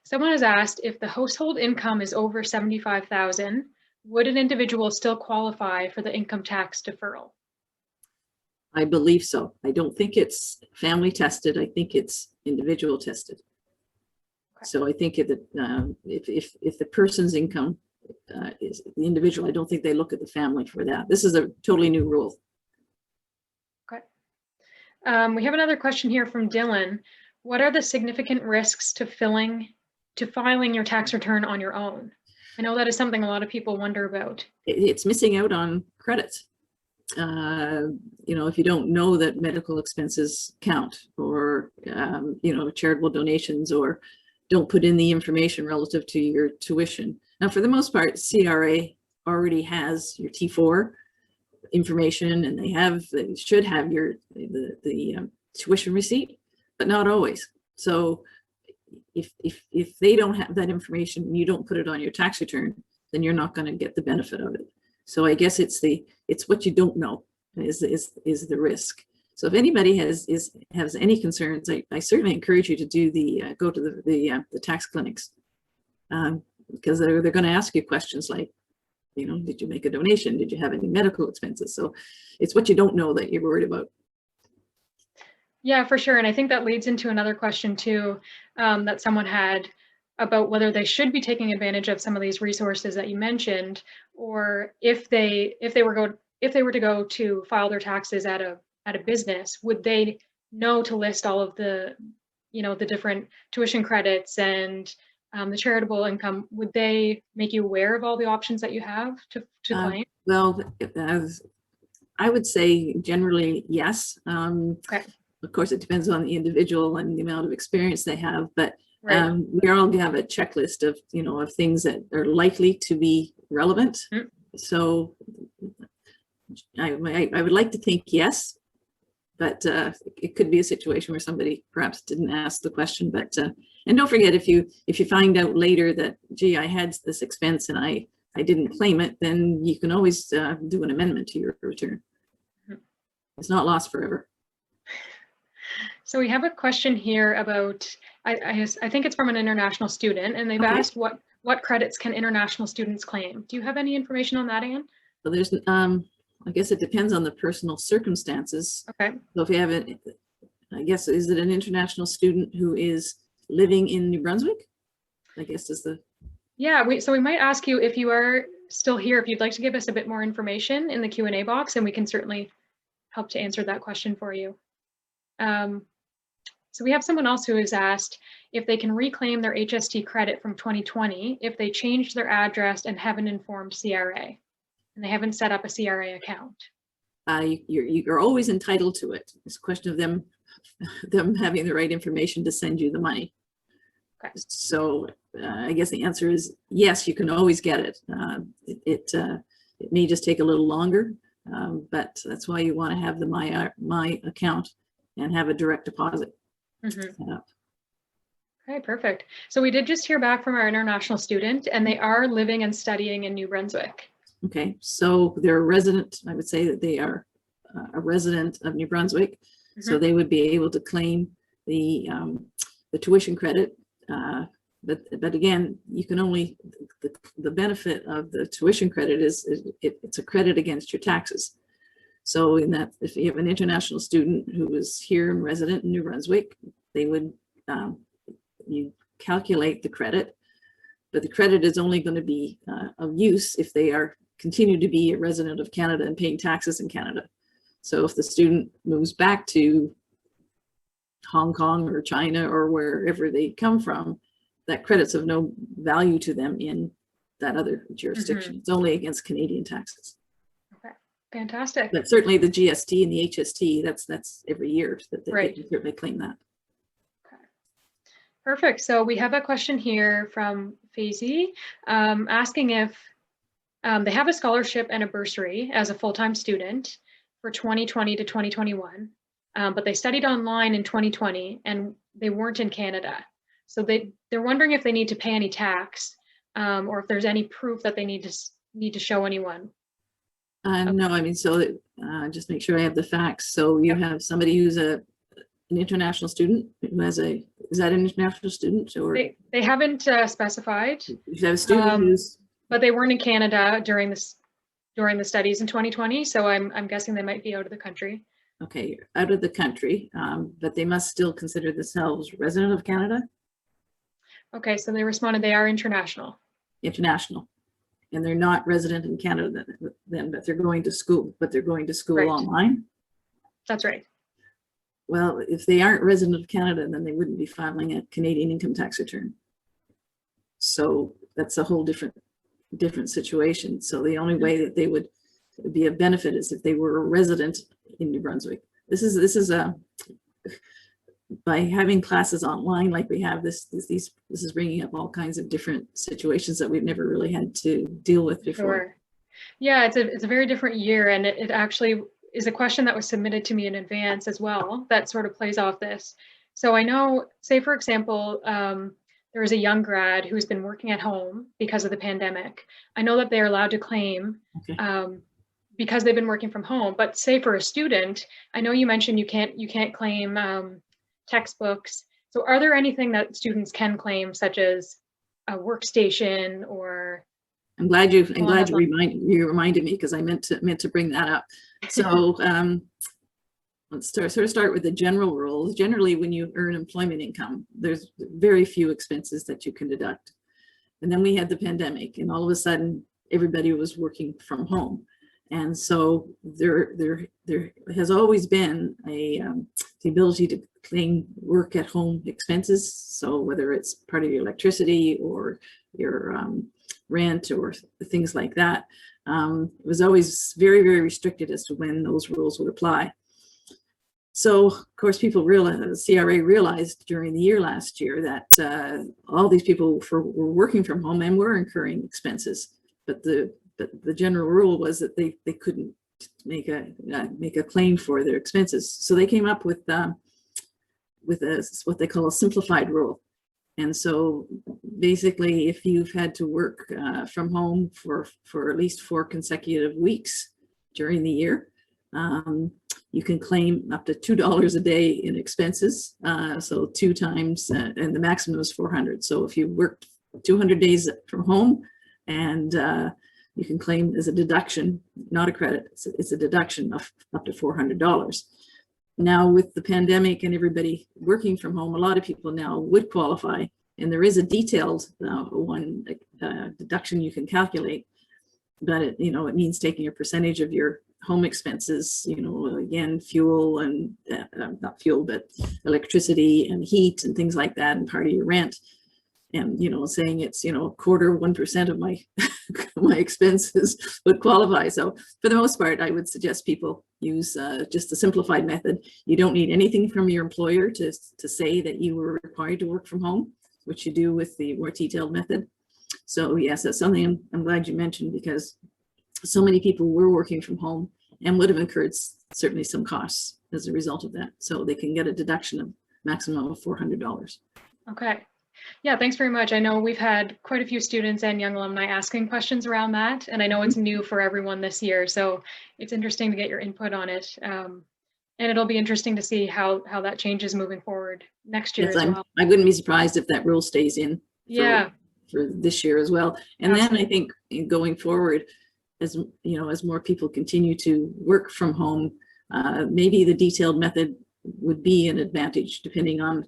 Someone has asked if the household income is over 75,000, would an individual still qualify for the income tax deferral? I believe so. I don't think it's family tested. I think it's individual tested. Okay. So I think if the person's income is the individual, I don't think they look at the family for that. This is a totally new rule. Okay. We have another question here from Dylan. What are the significant risks to filing your tax return on your own? I know that is something a lot of people wonder about. It's missing out on credits. If you don't know that medical expenses count, or charitable donations, or don't put in the information relative to your tuition. Now, for the most part, CRA already has your T4 information, and they should have the tuition receipt, but not always. So if they don't have that information and you don't put it on your tax return, then you're not going to get the benefit of it. So I guess it's what you don't know is the risk. So if anybody has any concerns, I certainly encourage you to go to the tax clinics, because they're going to ask you questions like, did you make a donation? Did you have any medical expenses? So it's what you don't know that you're worried about. Yeah, for sure. And I think that leads into another question too, that someone had about whether they should be taking advantage of some of these resources that you mentioned, or if they were to go to file their taxes at a business, would they know to list all of the different tuition credits and the charitable income? Would they make you aware of all the options that you have to claim? Well, I would say generally yes. Okay. Of course, it depends on the individual and the amount of experience they have, but Right. we all have a checklist of things that are likely to be relevant. Mm-hmm. So I would like to think yes, but it could be a situation where somebody perhaps didn't ask the question. But and don't forget, if you find out later that, gee, I had this expense and I didn't claim it, then you can always do an amendment to your return. Mm-hmm. It's not lost forever. So we have a question here about, I think it's from an international student, and they've asked what credits can international students claim. Do you have any information on that, Anne? Well, there's, I guess it depends on the personal circumstances. Okay. So if you have I guess, is it an international student who is living in New Brunswick? I guess is the. Yeah, so we might ask you, if you are still here, if you'd like to give us a bit more information in the Q&A box, and we can certainly help to answer that question for you. So we have someone else who has asked if they can reclaim their HST credit from 2020 if they changed their address and haven't informed CRA, and they haven't set up a CRA account. You're always entitled to it. It's a question of them having the right information to send you the money. Okay. So I guess the answer is yes, you can always get it. It may just take a little longer, but that's why you want to have the my account and have a direct deposit. Mm-hmm. Okay, perfect. So we did just hear back from our international student, and they are living and studying in New Brunswick. Okay, so they're a resident. I would say that they are a resident of New Brunswick, mm-hmm. So they would be able to claim the tuition credit. But again, you can only the benefit of the tuition credit is it's a credit against your taxes. So in that, if you have an international student who is here and resident in New Brunswick, they would you calculate the credit, but the credit is only going to be of use if they continue to be a resident of Canada and paying taxes in Canada. So if the student moves back to Hong Kong or China or wherever they come from, that credit's of no value to them in that other jurisdiction. Mm-hmm. It's only against Canadian taxes. Fantastic. But certainly the GST and the HST, that's every year that they can certainly claim that. Okay. Perfect. So we have a question here from Faisy asking if they have a scholarship and a bursary as a full-time student for 2020 to 2021, but they studied online in 2020 and they weren't in Canada. So they're wondering if they need to pay any tax or if there's any proof that they need to show anyone. No, I mean, so just make sure I have the facts. So you have somebody who's an international student who has a Is that an international student, or They haven't specified, you have a student who's, but they weren't in Canada during the studies in 2020. So I'm guessing they might be out of the country. okay, out of the country, but they must still consider themselves resident of Canada? Okay, so they responded they are international. International. And they're not resident in Canada then, but they're going to school, Right. online? That's right. Well, if they aren't resident of Canada, then they wouldn't be filing a Canadian income tax return. So that's a whole different situation. So the only way that they would be a benefit is if they were a resident in New Brunswick. This is by having classes online like we have, this is bringing up all kinds of different situations that we've never really had to deal with before. Sure. Yeah, it's a very different year, and it actually is a question that was submitted to me in advance as well that sort of plays off this. So I know, say for example, there is a young grad who's been working at home because of the pandemic. I know that they're allowed to claim because they've been working from home, but say for a student, I know you mentioned you can't claim textbooks. So are there anything that students can claim, such as a workstation or? I'm glad you reminded me, because I meant to bring that up. So let's start with the general rules. Generally, when you earn employment income, there's very few expenses that you can deduct. And then we had the pandemic, and all of a sudden, everybody was working from home. And so there has always been the ability to claim work at home expenses. So whether it's part of your electricity or your rent or things like that, it was always very, very restricted as to when those rules would apply. So of course, people realized, CRA realized during the year last year that all these people were working from home and were incurring expenses, but the general rule was that they couldn't make a claim for their expenses. So they came up with what they call a simplified rule. And so basically, if you've had to work from home for at least 4 consecutive weeks during the year, you can claim up to $2 a day in expenses. So 2 times, and the maximum is 400. So if you worked 200 days from home, and you can claim as a deduction, not a credit, it's a deduction of up to $400. Now with the pandemic and everybody working from home, a lot of people now would qualify, and there is a detailed deduction you can calculate, but it means taking a percentage of your home expenses, again, fuel and not fuel, but electricity and heat and things like that, and part of your rent. And saying it's a quarter, 1% of my my expenses would qualify. So for the most part, I would suggest people use just a simplified method. You don't need anything from your employer to say that you were required to work from home, which you do with the more detailed method. So yes, that's something I'm glad you mentioned, because so many people were working from home and would have incurred certainly some costs as a result of that. So they can get a deduction of maximum of $400. Okay. Yeah, thanks very much. I know we've had quite a few students and young alumni asking questions around that, and I know it's new for everyone this year, so it's interesting to get your input on it. And it'll be interesting to see how that changes moving forward next year as well. I wouldn't be surprised if that rule stays in for this year as well. And Absolutely. Then I think going forward, as more people continue to work from home, maybe the detailed method would be an advantage, depending on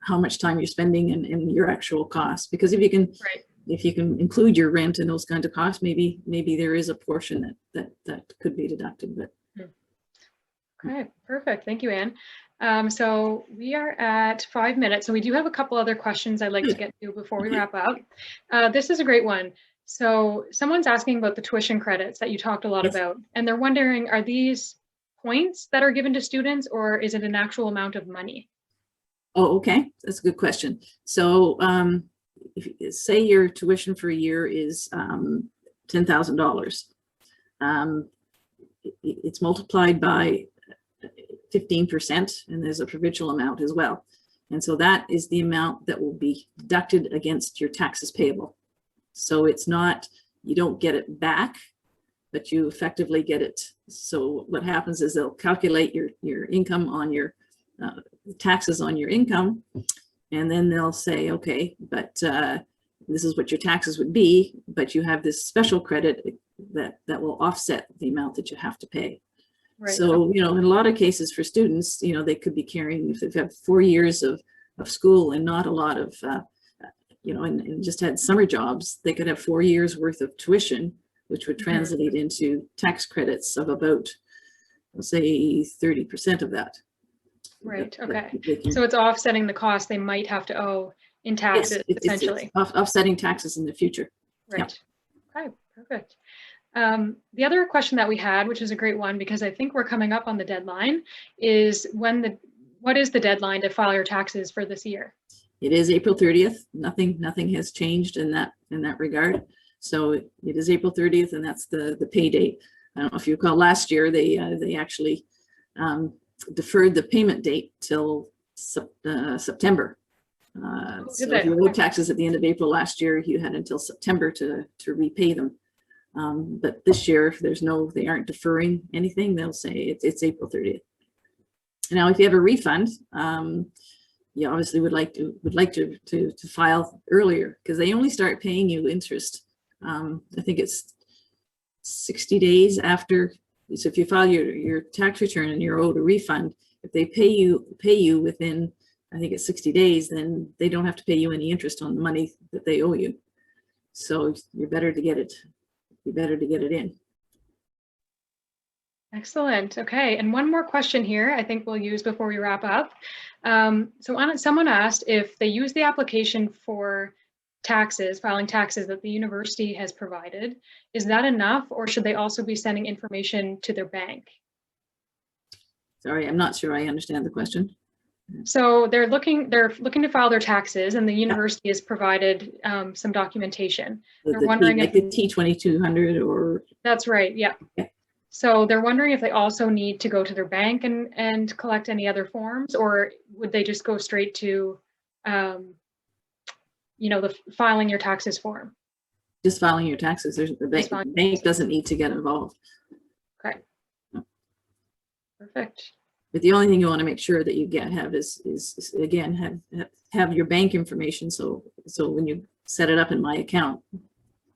how much time you're spending and your actual costs. Because if you can include your rent and those kinds of costs, maybe there is a portion that could be deducted. But okay, perfect. Thank you, Anne. So we are at 5 minutes, so we do have a couple other questions I'd like to get to before we wrap up. This is a great one. So someone's asking about the tuition credits that you talked a lot about, and they're wondering, are these points that are given to students, or is it an actual amount of money? Oh, okay. That's a good question. So if say your tuition for a year is $10,000, it's multiplied by 15%, and there's a provincial amount as well. And so that is the amount that will be deducted against your taxes payable. So it's not, you don't get it back, but you effectively get it. So what happens is they'll calculate your income on your taxes on your income, and then they'll say, okay, but this is what your taxes would be, but you have this special credit that will offset the amount that you have to pay. Right. So, in a lot of cases for students, they could be carrying, if they've had 4 years of school and not a lot of, and just had summer jobs, they could have 4 years worth of tuition, which would translate into tax credits of about, let's say, 30% of that. Right. Okay. So it's offsetting the cost they might have to owe in taxes, yes, essentially. It's offsetting taxes in the future. Right. Yeah. Okay. Perfect. The other question that we had, which is a great one because I think we're coming up on the deadline, is what is the deadline to file your taxes for this year? It is April 30th. Nothing has changed in that regard. So it is April 30th, and that's the pay date. I don't know if you recall last year they actually deferred the payment date till September. So if you owed taxes at the end of April last year, you had until September to repay them. But this year, they aren't deferring anything. They'll say it's April 30th. Now, if you have a refund, you obviously would like to file earlier, because they only start paying you interest. I think it's 60 days after. So if you file your tax return and you're owed a refund, if they pay you within, I think it's 60 days, then they don't have to pay you any interest on the money that they owe you. So you're better to get it. You're better to get it in. Excellent. Okay. And one more question here, I think we'll use before we wrap up. Someone asked if they use the application for filing taxes that the university has provided, is that enough, or should they also be sending information to their bank? Sorry, I'm not sure I understand the question. So they're looking to file their taxes, and the university has provided some documentation. They're wondering if the T2200 or. That's right. Yeah. So they're wondering if they also need to go to their bank and collect any other forms, or would they just go straight to, the filing your taxes form? Just filing your taxes. The bank doesn't need to get involved. Okay. No. Perfect. But the only thing you want to make sure that you have is again have your bank information. So when you set it up in My Account,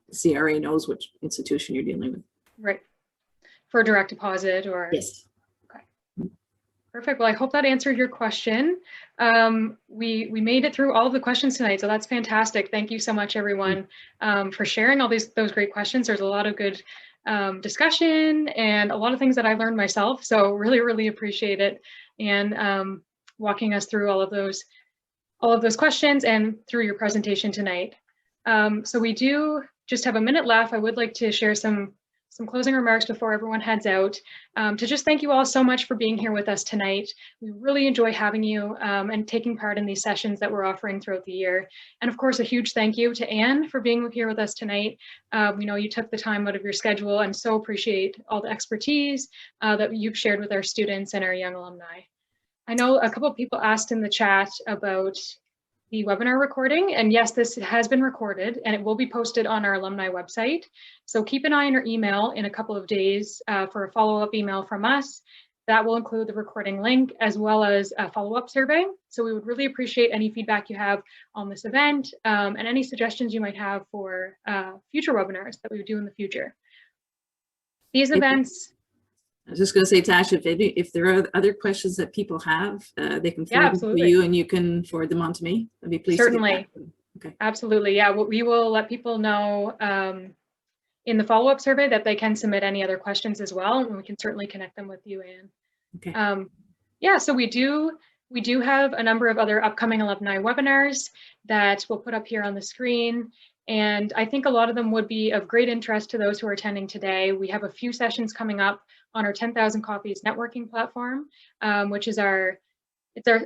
the CRA knows which institution you're dealing with. Right. For direct deposit or. Yes. Okay. Perfect. Well, I hope that answered your question. We made it through all of the questions tonight, so that's fantastic. Thank you so much, everyone, for sharing all those great questions. There's a lot of good discussion and a lot of things that I learned myself. So really, really appreciate it, and walking us through all of those questions and through your presentation tonight. So we do just have a minute left. I would like to share some closing remarks before everyone heads out, to just thank you all so much for being here with us tonight. We really enjoy having you and taking part in these sessions that we're offering throughout the year. And of course, a huge thank you to Anne for being here with us tonight. We know you took the time out of your schedule, and so appreciate all the expertise that you've shared with our students and our young alumni. I know a couple of people asked in the chat about the webinar recording, and yes, this has been recorded and it will be posted on our alumni website. So keep an eye on your email in a couple of days for a follow-up email from us. That will include the recording link as well as a follow-up survey. So we would really appreciate any feedback you have on this event and any suggestions you might have for future webinars that we would do in the future. These events. I was just going to say, Tasha, if there are other questions that people have, they can forward them to you, and you can forward them on to me. I'd be pleased. Certainly. To okay. Absolutely. Yeah. We will let people know in the follow-up survey that they can submit any other questions as well, and we can certainly connect them with you, Anne. Okay. Yeah. So we do have a number of other upcoming alumni webinars that we'll put up here on the screen. And I think a lot of them would be of great interest to those who are attending today. We have a few sessions coming up on our 10,000 Copies networking platform, which is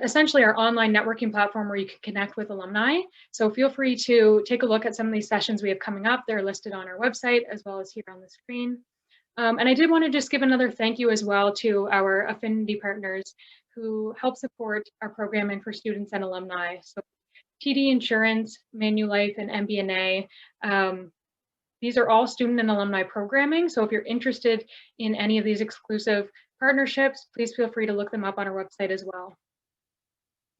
essentially our online networking platform where you can connect with alumni. So feel free to take a look at some of these sessions we have coming up. They're listed on our website as well as here on the screen. And I did want to just give another thank you as well to our affinity partners who help support our programming for students and alumni. So TD Insurance, Manulife, and MBNA. These are all student and alumni programming. So if you're interested in any of these exclusive partnerships, please feel free to look them up on our website as well.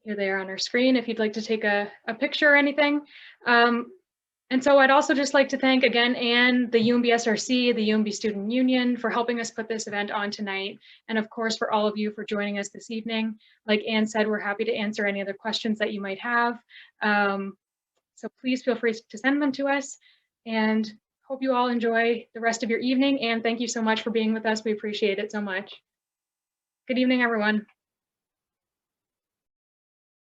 Here they are on our screen if you'd like to take a picture or anything. And so I'd also just like to thank again, Anne, the UNB SRC, the UNB Student Union for helping us put this event on tonight. And of course, for all of you for joining us this evening. Like Anne said, we're happy to answer any other questions that you might have. So please feel free to send them to us, and hope you all enjoy the rest of your evening. And thank you so much for being with us. We appreciate it so much. Good evening, everyone.